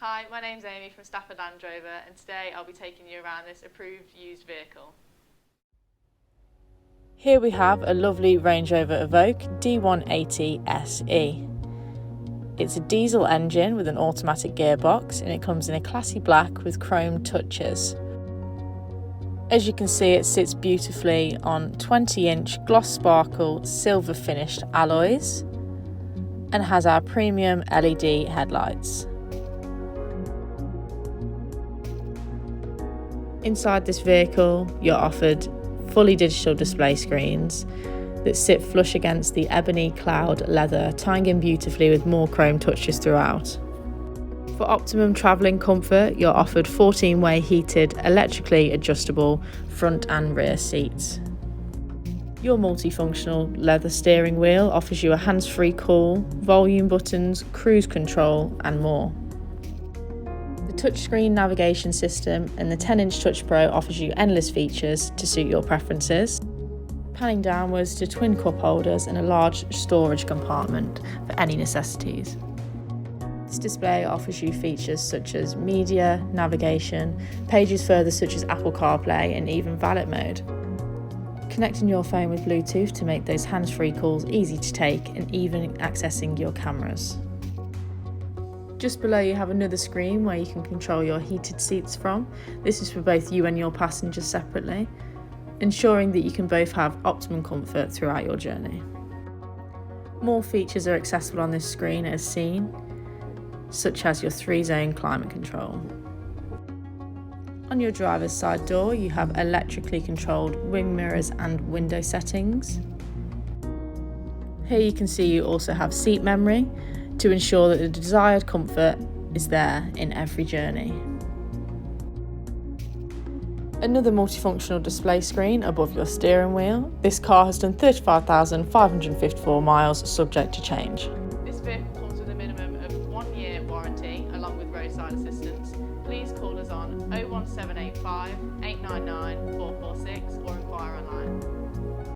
Hi, my name's Amy from Stafford Range Rover, and today I'll be taking you around this approved used vehicle. Here we have a lovely Range Rover Evoque D180 SE. It's a diesel engine with an automatic gearbox, and it comes in a classy black with chrome touches. As you can see, it sits beautifully on 20-inch gloss sparkle silver finished alloys and has our premium LED headlights. Inside this vehicle, you're offered fully digital display screens that sit flush against the ebony cloud leather, tying in beautifully with more chrome touches throughout. For optimum travelling comfort, you're offered 14-way heated, electrically adjustable front and rear seats. Your multifunctional leather steering wheel offers you a hands-free call, volume buttons, cruise control and more. The touchscreen navigation system and the 10-inch Touch Pro offers you endless features to suit your preferences. Panning downwards to twin cup holders and a large storage compartment for any necessities. This display offers you features such as media, navigation, pages further such as Apple CarPlay and even valet mode. Connecting your phone with Bluetooth to make those hands-free calls easy to take and even accessing your cameras. Just below you have another screen where you can control your heated seats from. This is for both you and your passengers separately, ensuring that you can both have optimum comfort throughout your journey. More features are accessible on this screen as seen, such as your 3-zone climate control. On your driver's side door, you have electrically controlled wing mirrors and window settings. Here you can see you also have seat memory to ensure that the desired comfort is there in every journey. Another multifunctional display screen above your steering wheel. This car has done 35,554 miles subject to change. This vehicle comes with a minimum of 1 year warranty along with roadside assistance. Please call us on 01785 899 446 or inquire online.